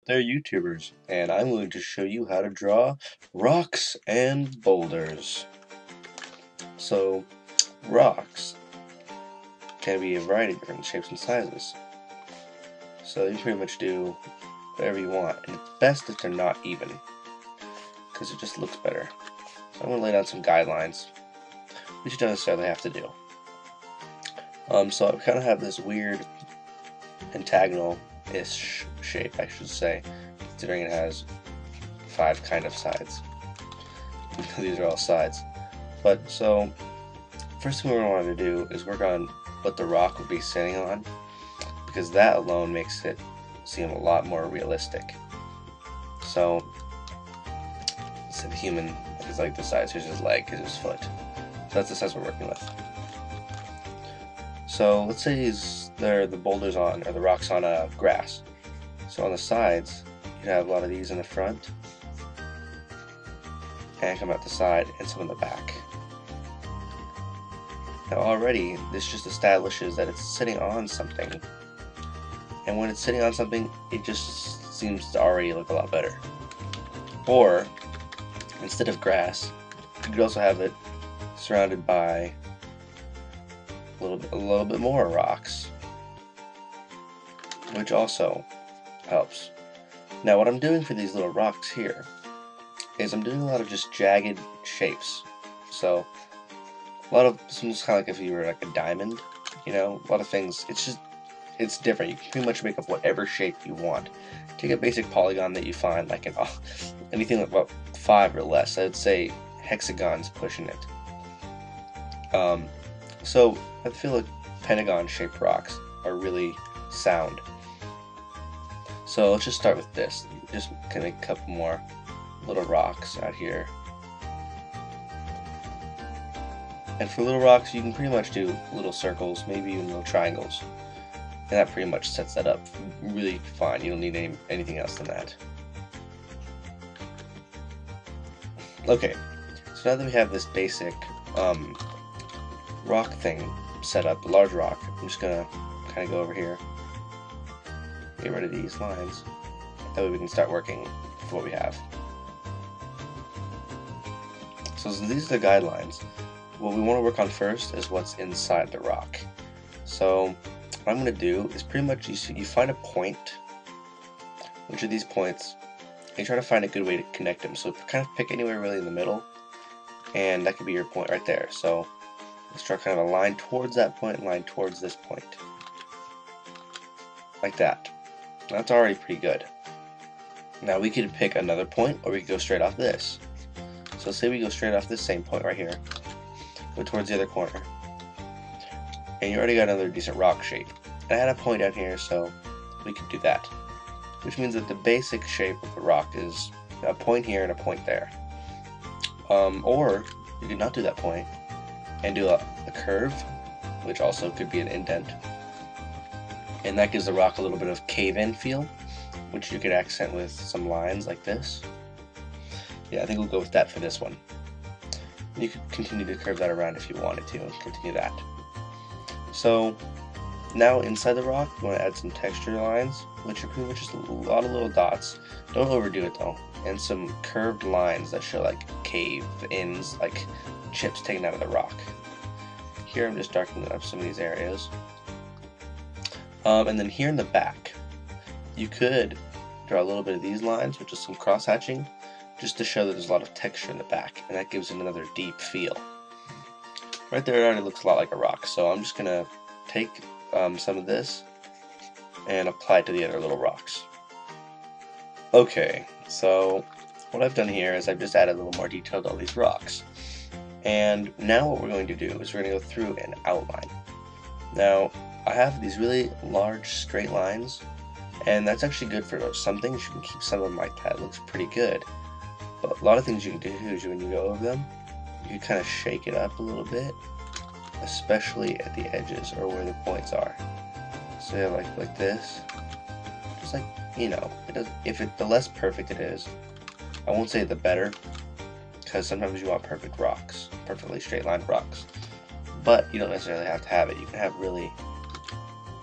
They're YouTubers, and I'm going to show you how to draw rocks and boulders. So, rocks can be a variety of different shapes and sizes. So you pretty much do whatever you want, and it's best if they're not even, because it just looks better. So I'm going to lay down some guidelines, which you don't necessarily have to do. So I kind of have this weird pentagonal-ish shape, I should say, considering it has 5 kind of sides. These are all sides. But so, first thing we want to do is work on what the rock would be sitting on, because that alone makes it seem a lot more realistic. So, let's say the human is like the size, here's his leg, here's his foot. So that's the size we're working with. So let's say the boulders on, or the rocks on grass. So on the sides, you have a lot of these in the front, and come out the side, and some in the back. Now already, this just establishes that it's sitting on something. And when it's sitting on something, it just seems to already look a lot better. Or, instead of grass, you could also have it surrounded by a little bit more rocks, which also helps. Now what I'm doing for these little rocks here is I'm doing a lot of just jagged shapes. So a lot of just kind of like if you were like a diamond, you know, a lot of things. It's different. You can pretty much make up whatever shape you want. Take a basic polygon that you find, like anything like about 5 or less. I would say hexagons pushing it. So I feel like pentagon-shaped rocks are really sound. So let's just start with this. Just gonna make a couple more little rocks out here. And for little rocks, you can pretty much do little circles, maybe even little triangles. And that pretty much sets that up really fine. You don't need anything else than that. Okay, so now that we have this basic rock thing set up, a large rock, I'm just gonna kind of go over here, get rid of these lines, that way we can start working with what we have. So these are the guidelines. What we want to work on first is what's inside the rock. So what I'm going to do is pretty much you find a point, which of these points, and you try to find a good way to connect them. So kind of pick anywhere really in the middle, and that could be your point right there. So let's draw kind of a line towards that point and line towards this point. Like that. That's already pretty good. Now we could pick another point, or we could go straight off this. So say we go straight off this same point right here, go towards the other corner, and you already got another decent rock shape. And I had a point down here, so we could do that. Which means that the basic shape of the rock is a point here and a point there. Or you could not do that point and do a curve, which also could be an indent. And that gives the rock a little bit of cave-in feel, which you could accent with some lines like this. Yeah, I think we'll go with that for this one. You could continue to curve that around if you wanted to, and continue that. So now inside the rock, you want to add some texture lines, which are pretty much just a lot of little dots. Don't overdo it though. And some curved lines that show like cave-ins, like chips taken out of the rock. Here I'm just darkening up some of these areas. And then here in the back, you could draw a little bit of these lines, which is some cross-hatching, just to show that there's a lot of texture in the back, and that gives it another deep feel. Right there it already looks a lot like a rock, so I'm just going to take some of this and apply it to the other little rocks. Okay, so what I've done here is I've just added a little more detail to all these rocks. And now what we're going to do is we're going to go through and outline. Now, I have these really large straight lines, and that's actually good for some things. You can keep some of them like that. It looks pretty good. But a lot of things you can do is when you go over them, you can kind of shake it up a little bit, especially at the edges or where the points are. So you have like this, just like, you know, the less perfect it is, I won't say the better, because sometimes you want perfect rocks, perfectly straight lined rocks, but you don't necessarily have to have it. You can have really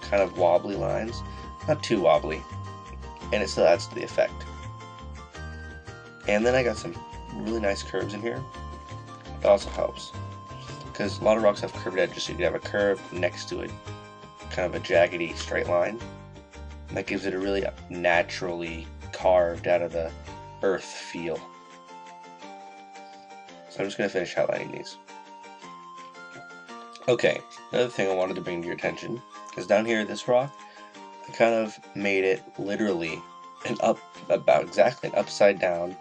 kind of wobbly lines, not too wobbly, and it still adds to the effect. And then I got some really nice curves in here. That also helps, because a lot of rocks have curved edges, so you can have a curve next to it, kind of a jaggedy straight line, and that gives it a really naturally carved out of the earth feel. So I'm just going to finish highlighting these. Okay, another thing I wanted to bring to your attention is down here, this rock, I kind of made it literally about exactly an upside down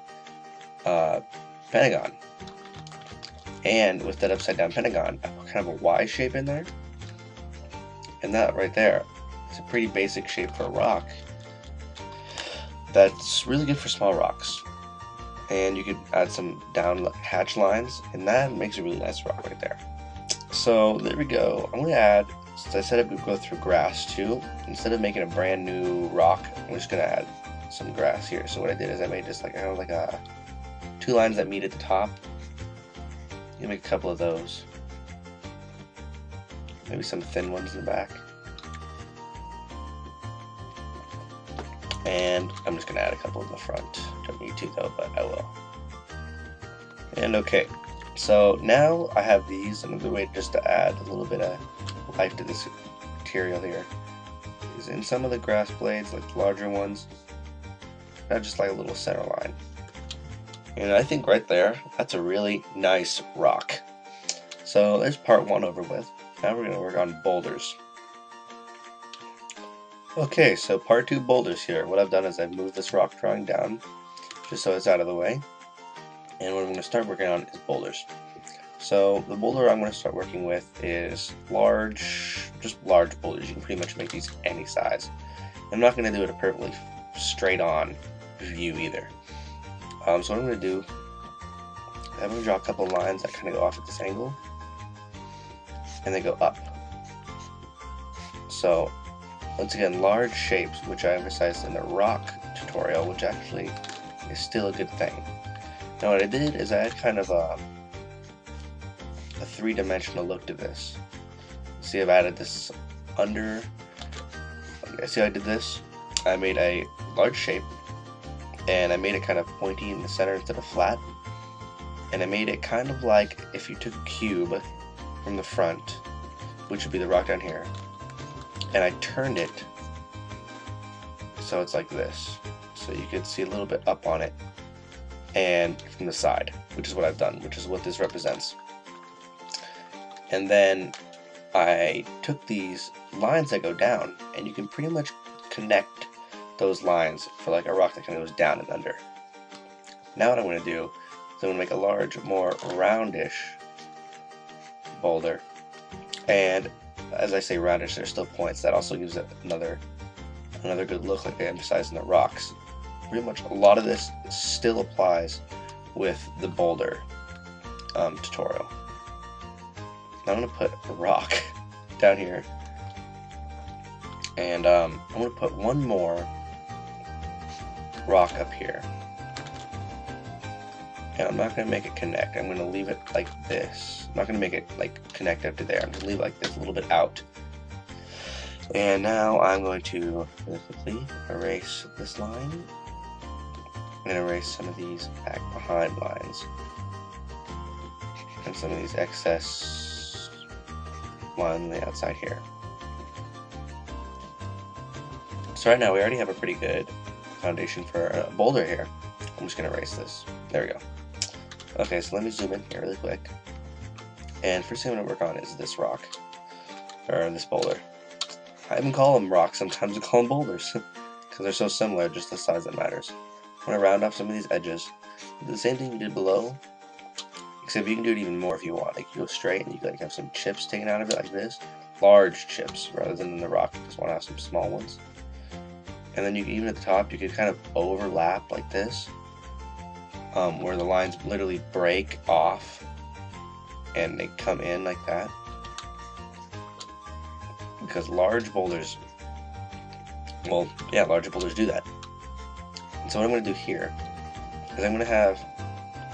pentagon. And with that upside down pentagon, I put kind of a Y shape in there. And that right there is a pretty basic shape for a rock. That's really good for small rocks. And you could add some down hatch lines, and that makes a really nice rock right there. So there we go. I'm going to add, since I said it would go through grass too, instead of making a brand new rock, I'm just going to add some grass here. So what I did is I made just like kind of like a 2 lines that meet at the top. You make a couple of those. Maybe some thin ones in the back. And I'm just going to add a couple in the front. Don't need to though, but I will. And okay, so now I have these. Another way just to add a little bit of life to this material here is in some of the grass blades, like the larger ones, I just like a little center line. And I think right there, that's a really nice rock. So there's part 1 over with. Now we're going to work on boulders. Okay, so part 2 boulders here. What I've done is I've moved this rock drawing down just so it's out of the way. And what I'm going to start working on is boulders. So the boulder I'm going to start working with is just large boulders. You can pretty much make these any size. I'm not going to do it a perfectly straight on view either. So what I'm going to do, I'm going to draw a couple lines that kind of go off at this angle, and they go up. So once again, large shapes, which I emphasized in the rock tutorial, which actually is still a good thing. Now what I did is I had kind of a 3-dimensional look to this. See, I've added this under. See how I did this? I made a large shape, and I made it kind of pointy in the center instead of flat. And I made it kind of like if you took a cube from the front, which would be the rock down here, and I turned it so it's like this. So you could see a little bit up on it and from the side, which is what I've done, which is what this represents. And then I took these lines that go down, and you can pretty much connect those lines for like a rock that kind of goes down and under. Now what I'm going to do is I'm going to make a large, more roundish boulder. And as I say roundish, there's still points. That also gives it another good look, like I emphasized in the rocks. Pretty much a lot of this still applies with the boulder tutorial. Now I'm going to put a rock down here, and I'm going to put one more rock up here, and I'm not going to make it connect. I'm going to leave it like this. I'm not going to make it like connect up to there. I'm going to leave it like this, a little bit out. And now I'm going to really quickly erase this line. I'm going to erase some of these back behind lines and some of these excess lines on the outside here. So right now we already have a pretty good foundation for a boulder here. I'm just going to erase this. There we go. Okay, so let me zoom in here really quick. And first thing I'm going to work on is this rock, or this boulder. I even call them rocks, sometimes I call them boulders, because they're so similar, just the size that matters. I'm going to round off some of these edges. Do the same thing you did below, except you can do it even more if you want. Like you go straight and you can like have some chips taken out of it like this. Large chips rather than in the rock. You just want to have some small ones. And then you can, even at the top, you could kind of overlap like this, where the lines literally break off and they come in like that. Because large boulders, well, yeah, larger boulders do that. And so what I'm going to do here is I'm going to have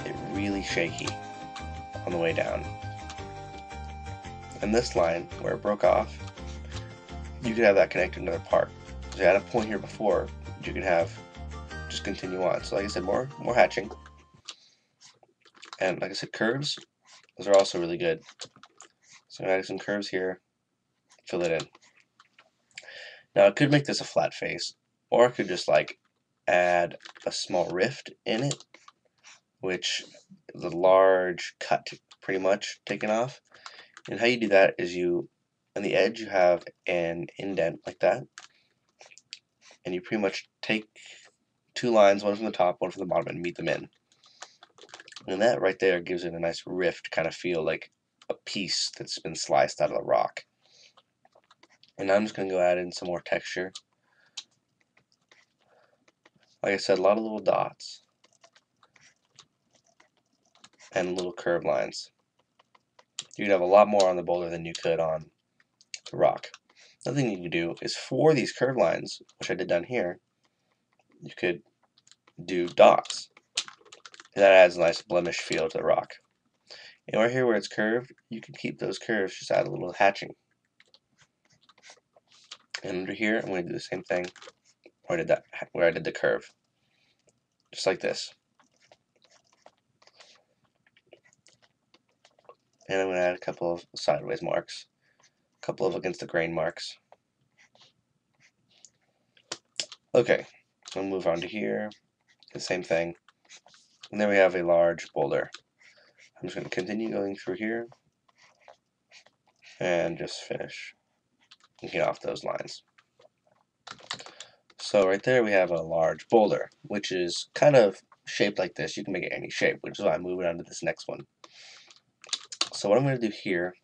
it really shaky on the way down. And this line, where it broke off, you could have that connect to another part. So I had a point here before, you can have just continue on. So like I said, more hatching. And like I said, curves, those are also really good. So I'm adding some curves here, fill it in. Now I could make this a flat face, or I could just like add a small rift in it, which is a large cut pretty much taken off. And how you do that is you, on the edge you have an indent like that, and you pretty much take two lines, one from the top, one from the bottom, and meet them in. And that right there gives it a nice rift kind of feel, like a piece that's been sliced out of the rock. And now I'm just going to go add in some more texture. Like I said, a lot of little dots and little curved lines. You could have a lot more on the boulder than you could on the rock. Another thing you can do is for these curved lines, which I did down here, you could do dots. And that adds a nice blemish feel to the rock. And right here where it's curved, you can keep those curves, just add a little hatching. And under here, I'm going to do the same thing where I did the curve. Just like this. And I'm going to add a couple of sideways marks. A couple of against the grain marks. Okay, we'll move on to here. The same thing. And then we have a large boulder. I'm just going to continue going through here and just finish inking off those lines. So right there we have a large boulder, which is kind of shaped like this. You can make it any shape, which is why I'm moving on to this next one. So what I'm going to do here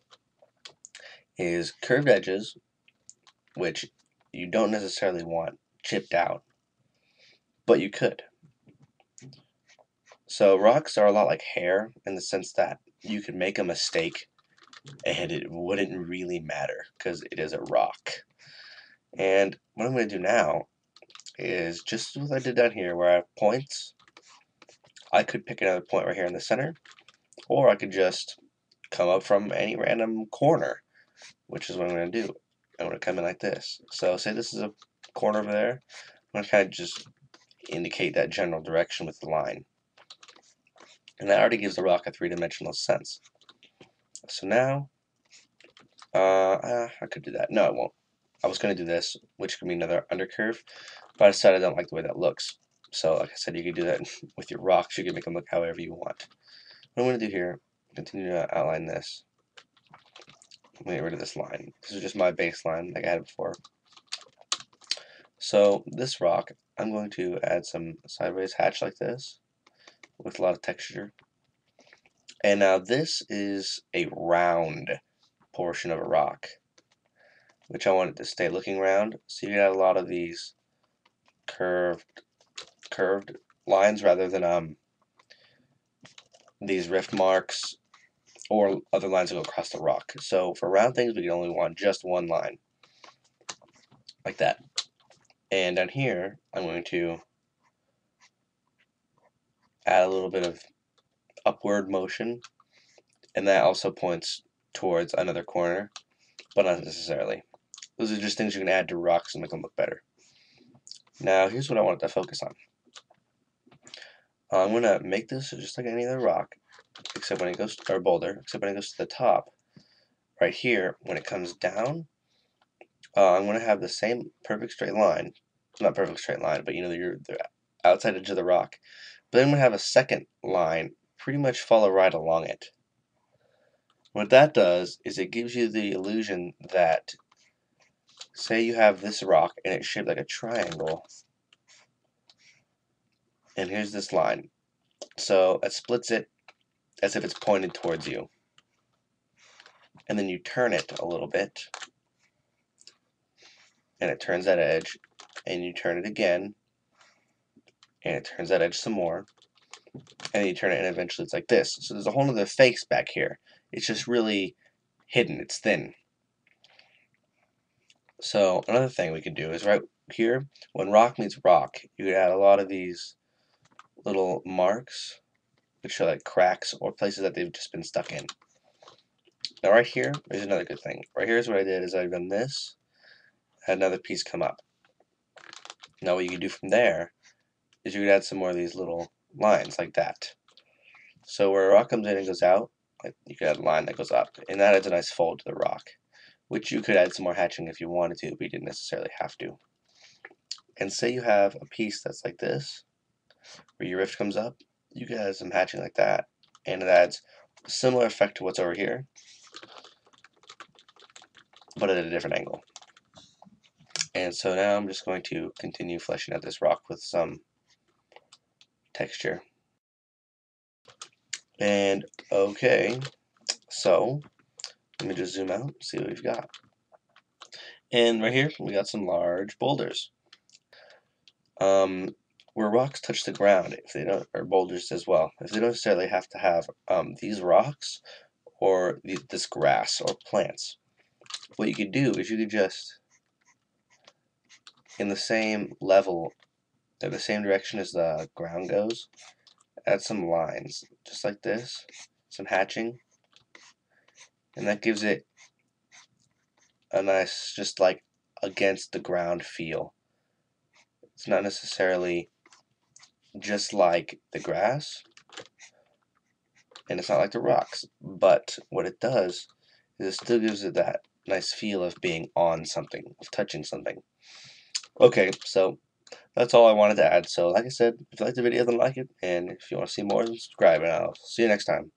is curved edges, which you don't necessarily want chipped out, but you could. So rocks are a lot like hair in the sense that you could make a mistake and it wouldn't really matter because it is a rock. And what I'm going to do now is just what I did down here where I have points. I could pick another point right here in the center, or I could just come up from any random corner, which is what I'm going to do. I'm going to come in like this. So say this is a corner over there. I'm going to kind of just indicate that general direction with the line. And that already gives the rock a three-dimensional sense. So now, I could do that. No, I won't. I was going to do this, which could be another undercurve, but I decided I don't like the way that looks. So like I said, you could do that with your rocks. You can make them look however you want. What I'm going to do here, continue to outline this. I'm going to get rid of this line. This is just my baseline like I had before. So this rock, I'm going to add some sideways hatch like this with a lot of texture. And now this is a round portion of a rock, which I want it to stay looking round. So you got a lot of these curved lines rather than these rift marks or other lines that go across the rock. So for round things, we can only want just one line, like that. And down here, I'm going to add a little bit of upward motion, and that also points towards another corner, but not necessarily. Those are just things you can add to rocks and make them look better. Now, here's what I want it to focus on. I'm going to make this just like any other rock, except when it goes to, or boulder, except when it goes to the top. Right here, when it comes down, I'm going to have the same perfect straight line. Not perfect straight line, but you know, the outside edge of the rock. But then I'm going to have a second line pretty much follow right along it. What that does is it gives you the illusion that, say you have this rock and it's shaped like a triangle, and here's this line. So it splits it as if it's pointed towards you. And then you turn it a little bit, and it turns that edge, and you turn it again, and it turns that edge some more, and then you turn it, and eventually it's like this. So there's a whole other face back here. It's just really hidden. It's thin. So another thing we could do is right here, when rock meets rock, you could add a lot of these little marks, which are like cracks or places that they've just been stuck in. Now right here is another good thing. Right here is what I did is I've done this, had another piece come up. Now what you can do from there is you could add some more of these little lines like that. So where a rock comes in and goes out, like you could add a line that goes up, and that adds a nice fold to the rock, which you could add some more hatching if you wanted to, but you didn't necessarily have to. And say you have a piece that's like this, where your rift comes up, you could add some hatching like that, and it adds a similar effect to what's over here, but at a different angle. And so now I'm just going to continue fleshing out this rock with some texture. And okay, so let me just zoom out, see what we've got. And right here, we got some large boulders. Where rocks touch the ground, if they don't, or boulders as well, if they don't necessarily have to have these rocks or this grass or plants, what you could do is you could just, in the same level, or the same direction as the ground goes, add some lines, just like this, some hatching, and that gives it a nice, just like against the ground feel. It's not necessarily just like the grass, and it's not like the rocks, but what it does is it still gives it that nice feel of being on something, of touching something. Okay, so that's all I wanted to add. So like I said, if you like the video, then like it, and if you want to see more, then subscribe, and I'll see you next time.